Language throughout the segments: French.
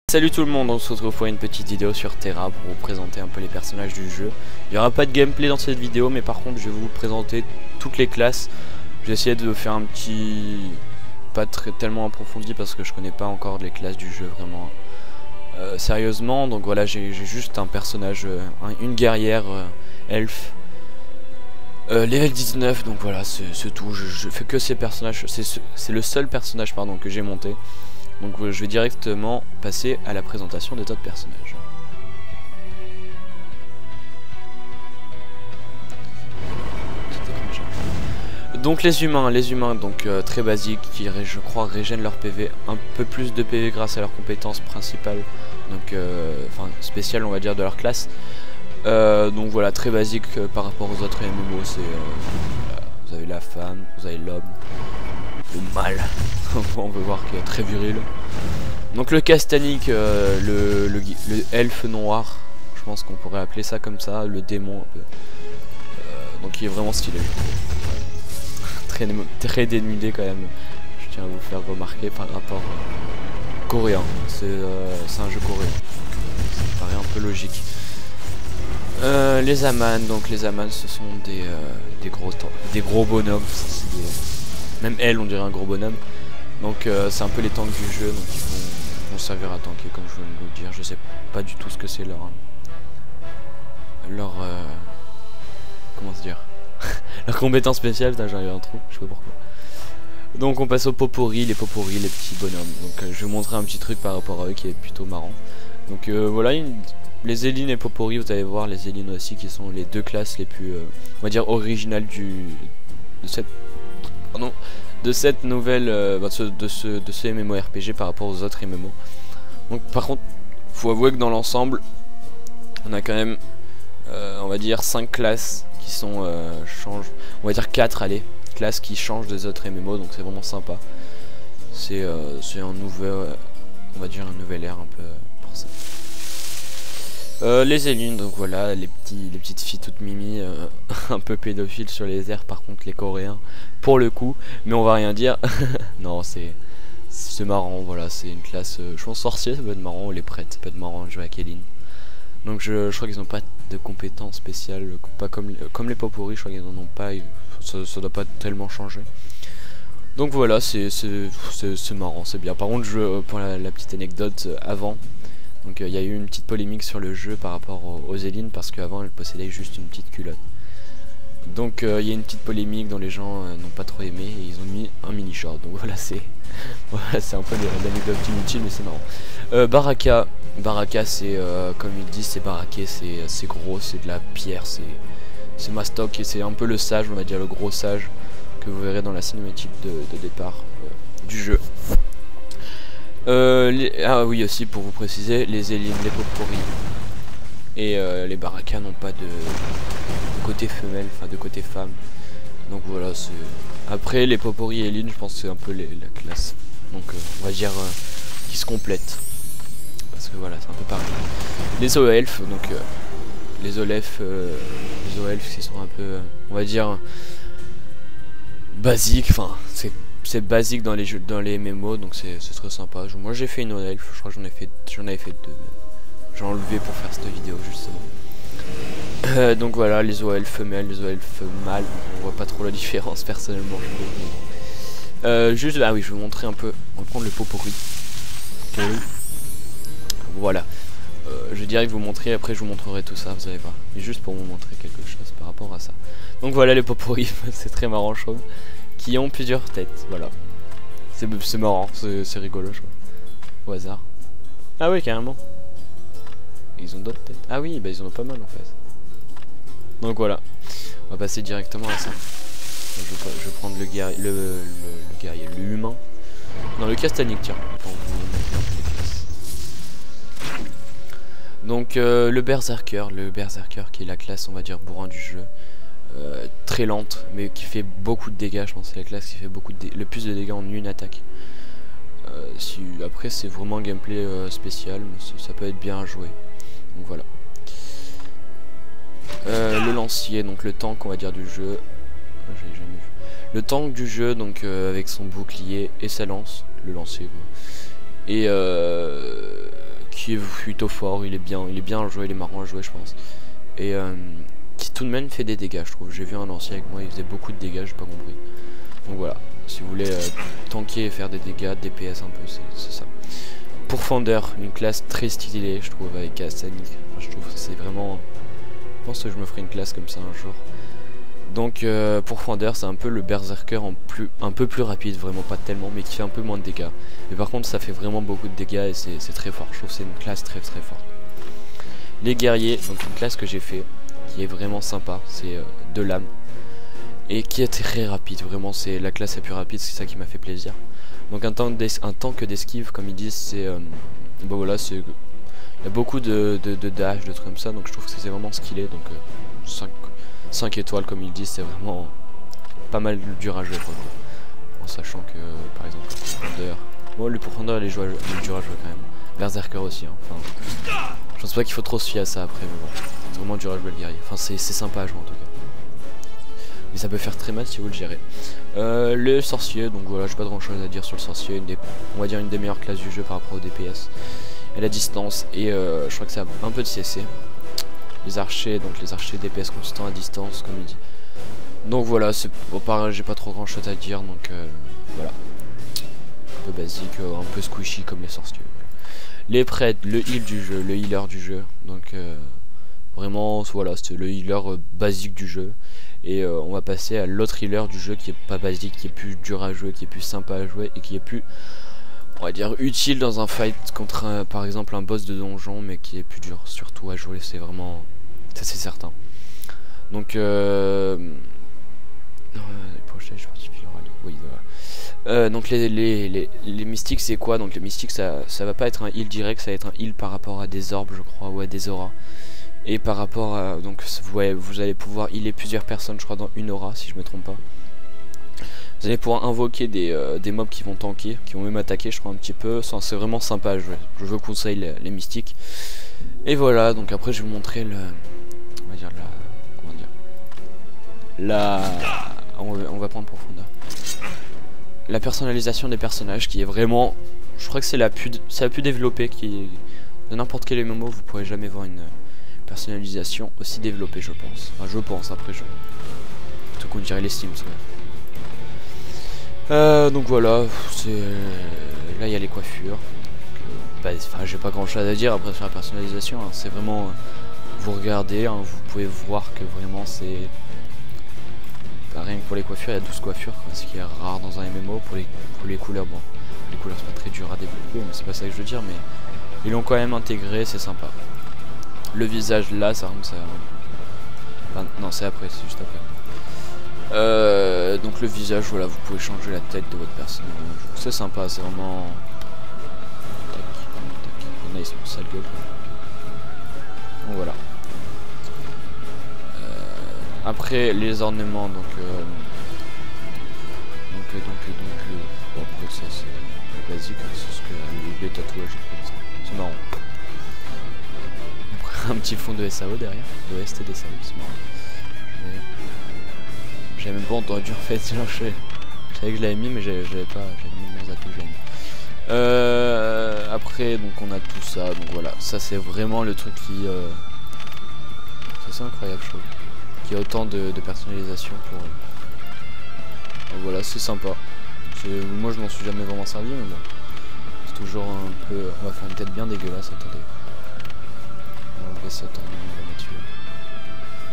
Salut tout le monde, on se retrouve pour une petite vidéo sur Terra pour vous présenter un peu les personnages du jeu. Il n'y aura pas de gameplay dans cette vidéo, mais par contre je vais vous présenter toutes les classes. Je vais essayer de faire un petit... pas tellement approfondi parce que je connais pas encore les classes du jeu vraiment sérieusement. Donc voilà, j'ai juste un personnage, une guerrière elfe. Level 19, donc voilà, c'est tout. Je fais que ces personnages, c'est le seul personnage pardon, que j'ai monté. Donc je vais directement passer à la présentation des autres personnages. Donc les humains donc très basiques, qui je crois régènent leur PV, un peu plus de PV grâce à leurs compétences principales, donc enfin spéciales on va dire de leur classe. Donc voilà, très basique par rapport aux autres MMO, c'est vous avez la femme, vous avez l'homme, le mâle. On veut voir qu'il est très viril. Donc le Castanic, le elfe noir, je pense qu'on pourrait appeler ça comme ça, le démon un peu. Donc il est vraiment stylé. Très dénudé quand même. Je tiens à vous faire remarquer par rapport coréen. C'est un jeu coréen. Ça me paraît un peu logique. Les Amans, donc les Amans ce sont des gros bonhommes. Même elle on dirait un gros bonhomme. Donc c'est un peu les tanks du jeu, donc ils vont servir à tanker comme je viens de vous le dire. Je sais pas du tout ce que c'est leur comment se dire leur compétence spéciale, j'en ai un trou, je sais pas pourquoi. Donc on passe aux Popori, les petits bonhommes. Donc je vais vous montrer un petit truc par rapport à eux qui est plutôt marrant. Donc voilà, les Élines et Popori, vous allez voir les Élines aussi qui sont les deux classes les plus on va dire originales de cette nouvelle de ce MMORPG par rapport aux autres MMO. Donc par contre faut avouer que dans l'ensemble on a quand même on va dire 5 classes qui sont on va dire 4 allez classes qui changent des autres MMO, donc c'est vraiment sympa. C'est un nouvel on va dire un nouvel air un peu pour ça. Les Élines, donc voilà, les petites filles toutes mimi, un peu pédophiles sur les airs, par contre les Coréens, pour le coup, mais on va rien dire. Non, c'est marrant, voilà, c'est une classe, je pense sorcier, ça peut être marrant, ou les prêtres, ça peut être marrant de jouer avec Élines. Donc je crois qu'ils n'ont pas de compétences spéciales, pas comme les Popori, je crois qu'ils n'en ont pas, ça doit pas tellement changer. Donc voilà, c'est marrant, c'est bien. Par contre, pour la petite anecdote, avant, donc il y a eu une petite polémique sur le jeu par rapport aux Élines parce qu'avant elle possédait juste une petite culotte. Donc il y a une petite polémique dont les gens n'ont pas trop aimé et ils ont mis un mini short. Donc voilà, c'est un peu l'anecdote inutile mais c'est marrant. Baraka c'est comme ils disent, c'est baraqué, c'est gros, c'est de la pierre, c'est mastoc et c'est un peu le sage, on va dire le gros sage que vous verrez dans la cinématique de départ du jeu. Ah oui, aussi pour vous préciser, les Élines, les Popori et les Baraka n'ont pas de côté femelle, enfin de côté femme. Donc voilà, c'est après les Popori et Élines, je pense que c'est un peu la classe. Donc on va dire qui se complètent. Parce que voilà, c'est un peu pareil. Les Zoelfes, donc les Zoelfes qui sont un peu, on va dire basiques, enfin c'est basique dans les jeux, dans les MMO, donc c'est très sympa. Moi j'ai fait une elfe, je crois que j'en avais fait 2 même. J'ai enlevé pour faire cette vidéo justement. Donc voilà, les Zoelfes femelles, les Zoelfes mâles, on voit pas trop la différence personnellement. Juste, ah oui, je vais vous montrer un peu, on va prendre le Popori. Voilà, je dirais que vous montrer, après je vous montrerai tout ça, vous allez voir. Mais juste pour vous montrer quelque chose par rapport à ça. Donc voilà les Popori, c'est très marrant je trouve. Qui ont plusieurs têtes, voilà. C'est marrant, c'est rigolo je crois. Au hasard. Ah oui carrément. Ils ont d'autres têtes. Ah oui, bah ils en ont pas mal en fait. Donc voilà. On va passer directement à ça. Donc, je vais prendre le guerrier, le humain. Non, le Castanic, tiens. Pour vous montrer un peu les classes. Donc le Berserker qui est la classe on va dire bourrin du jeu. Très lente mais qui fait beaucoup de dégâts, je pense que c'est la classe qui fait le plus de dégâts en une attaque. Après c'est vraiment un gameplay spécial mais ça peut être bien à jouer. Donc voilà. Le lancier, donc le tank on va dire du jeu. J'ai jamais vu. Le tank du jeu donc avec son bouclier et sa lance, le lancer quoi. Et qui est plutôt fort, il est bien à jouer, il est marrant à jouer je pense. Et qui tout de même fait des dégâts je trouve. J'ai vu un ancien avec moi, il faisait beaucoup de dégâts, j'ai pas compris. Donc voilà, si vous voulez tanker et faire des dégâts, DPS un peu, c'est ça. Pourfendeur, une classe très stylée je trouve avec Castanik. Enfin, je trouve que c'est vraiment... Je pense que je me ferai une classe comme ça un jour. Donc Pourfendeur c'est un peu le berserker un peu plus rapide, vraiment pas tellement, mais qui fait un peu moins de dégâts. Mais par contre ça fait vraiment beaucoup de dégâts et c'est très fort. Je trouve que c'est une classe très forte. Les guerriers, donc une classe que j'ai fait, qui est vraiment sympa, c'est de l'âme. Et qui est très rapide, vraiment c'est la classe la plus rapide, c'est ça qui m'a fait plaisir. Donc un tank d'esquive, comme ils disent, c'est... bon voilà, c'est... Il y a beaucoup de dash, de trucs comme ça, donc je trouve que c'est vraiment skillé, donc 5 étoiles comme ils disent, c'est vraiment pas mal dur à jouer quoi. En sachant que, par exemple, le Pourfendeur... Bon, le Pourfendeur il est dur à jouer quand même. Berserker aussi, hein. Enfin... Je pense pas qu'il faut trop se fier à ça après, mais bon. C'est vraiment dur à jouer le guerrier. Enfin, c'est sympa à jouer en tout cas. Mais ça peut faire très mal si vous le gérez. Le sorcier, donc voilà, j'ai pas grand chose à dire sur le sorcier. On va dire une des meilleures classes du jeu par rapport au DPS. Et la distance, et je crois que ça a un peu de CC. Les archers, donc les archers DPS constant à distance, comme il dit. Donc voilà, c'est bon, pareil, j'ai pas trop grand chose à dire, donc voilà. Un peu basique, un peu squishy comme les sorciers. Voilà. Les prêtres, le heal du jeu, le healer du jeu. Donc vraiment, voilà, c'est le healer basique du jeu. Et on va passer à l'autre healer du jeu qui est pas basique, qui est plus dur à jouer, qui est plus sympa à jouer et qui est plus, on va dire, utile dans un fight contre par exemple un boss de donjon, mais qui est plus dur surtout à jouer, c'est vraiment, ça c'est certain. Donc oui, voilà. Donc les mystiques c'est quoi? Donc les mystiques ça va pas être un heal direct, ça va être un heal par rapport à des orbes je crois, ou à des auras. Et par rapport à, donc ouais, vous allez pouvoir healer plusieurs personnes je crois dans une aura si je me trompe pas. Vous allez pouvoir invoquer des mobs qui vont tanker, qui vont même attaquer je crois un petit peu. C'est vraiment sympa à jouer, je vous conseille les mystiques. Et voilà, donc après je vais vous montrer le, on va dire la, comment dire, la, on va prendre Pourfendeur. La personnalisation des personnages qui est vraiment, je crois que c'est la plus développée, qui de n'importe quel MMO vous pourrez jamais voir une personnalisation aussi développée je pense. Enfin je pense, après je... Tout qu'on dirait les Sims ouais. Donc voilà, c'est... Là il y a les coiffures. Bah, enfin j'ai pas grand chose à dire après sur la personnalisation, hein. C'est vraiment... vous regardez, hein, vous pouvez voir que vraiment c'est... Rien que pour les coiffures, il y a 12 coiffures, quoi, ce qui est rare dans un MMO. Pour les couleurs, bon, les couleurs c'est pas très dur à développer, mais c'est pas ça que je veux dire, mais ils l'ont quand même intégré, c'est sympa. Le visage là, ça rentre, ça... Enfin, non, c'est après, c'est juste après. Donc le visage, voilà, vous pouvez changer la tête de votre personnage. C'est sympa, c'est vraiment... Tac, tac. Il y en a, ils sont sale gueule. Donc voilà. Après les ornements, donc bon, après ça c'est basique, hein, c'est ce que les tatouages, c'est marrant. Après un petit fond de SAO derrière, de ST des SAO, c'est marrant. J'avais même pas entendu en fait, genre, je savais que je l'avais mis mais j'avais mis mon zato, j'avais mis. Après donc on a tout ça, donc voilà, ça c'est vraiment le truc qui c'est incroyable je trouve. Il y a autant de personnalisation pour... Donc voilà, c'est sympa. Moi je m'en suis jamais vraiment servi, mais bon. C'est toujours un peu... On va faire une tête bien dégueulasse, attendez. On va enlever cette ornement, on va mettre celui-là.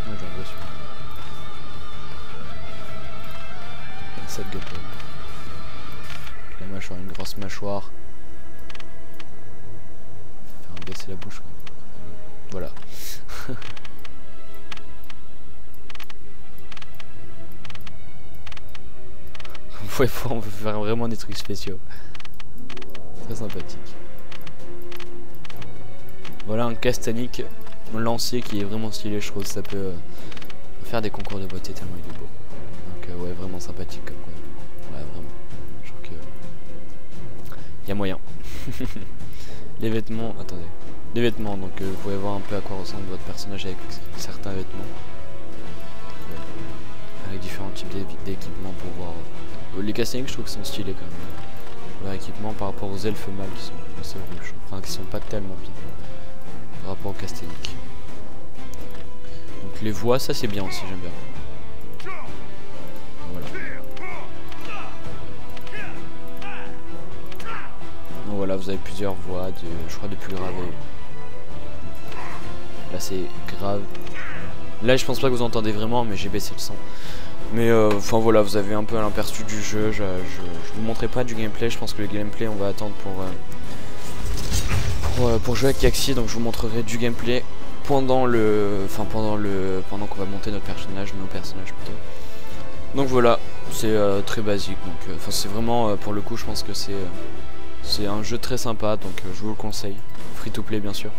Non, j'ai enlevé celui-là. Cette gueule. La mâchoire, une grosse mâchoire. Faire baisser la bouche, quoi. Voilà. Ouais, on peut faire vraiment des trucs spéciaux. Très sympathique. Voilà un Castanik lancier qui est vraiment stylé, je trouve. Ça peut faire des concours de beauté tellement il est beau. Donc ouais, vraiment sympathique comme quoi. Ouais, vraiment. Je trouve que... il y a moyen. Les vêtements, attendez. Les vêtements, donc vous pouvez voir un peu à quoi ressemble votre personnage avec certains vêtements. Ouais. Avec différents types d'équipements pour voir... Les Castanik je trouve qu'ils sont stylés quand même. Leur équipement par rapport aux elfes mâles qui sont assez rouges, enfin qui sont pas tellement vides par rapport au Castellic. Donc les voix, ça c'est bien aussi, j'aime bien. Voilà. Donc voilà, vous avez plusieurs voix, je crois depuis grave. Là c'est grave. Là je pense pas que vous entendez vraiment, mais j'ai baissé le son. Mais enfin voilà, vous avez un peu l'aperçu du jeu. Je vous montrerai pas du gameplay, je pense que le gameplay on va attendre pour jouer avec Yaxi, donc je vous montrerai du gameplay pendant qu'on va monter notre personnage, nos personnages plutôt. Donc voilà, c'est très basique, donc c'est vraiment pour le coup je pense que c'est un jeu très sympa, donc je vous le conseille, free to play bien sûr.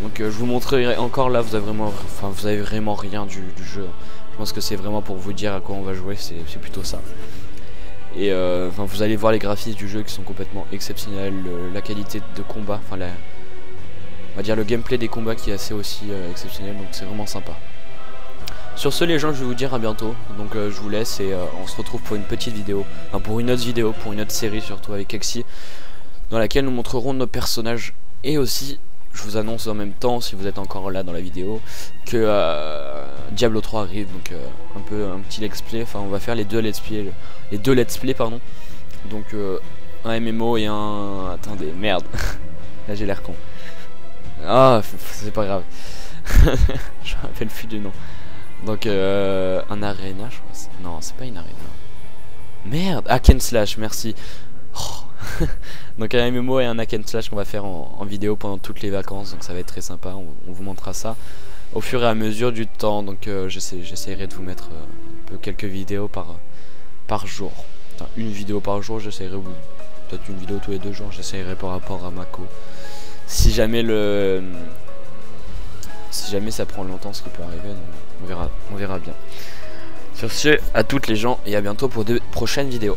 Donc je vous montrerai encore là, vous avez vraiment rien du jeu. Je pense que c'est vraiment pour vous dire à quoi on va jouer, c'est plutôt ça. Et vous allez voir les graphismes du jeu qui sont complètement exceptionnels, la qualité de combat, on va dire le gameplay des combats qui est assez aussi exceptionnel, donc c'est vraiment sympa. Sur ce les gens, je vais vous dire à bientôt, donc je vous laisse et on se retrouve pour une petite vidéo, pour une autre vidéo, pour une autre série surtout avec Yaxi, dans laquelle nous montrerons nos personnages. Et aussi, je vous annonce en même temps, si vous êtes encore là dans la vidéo, que Diablo 3 arrive, donc un petit let's play, on va faire les deux let's play, pardon. Donc un MMO et un... Attendez, merde, là j'ai l'air con. Ah, c'est pas grave. Je me rappelle plus du nom. Donc un arena, je crois. Non, c'est pas une arena. Merde, hack and slash, merci. Oh. Donc un MMO et un hack and slash qu'on va faire en vidéo pendant toutes les vacances. Donc ça va être très sympa, on vous montrera ça au fur et à mesure du temps. Donc j'essaierai de vous mettre un peu quelques vidéos par jour. Enfin, une vidéo par jour, j'essaierai, ou peut-être une vidéo tous les 2 jours, j'essaierai par rapport à Mako. Si jamais ça prend longtemps, ce qui peut arriver, on verra bien. Sur ce, à toutes les gens et à bientôt pour de prochaines vidéos.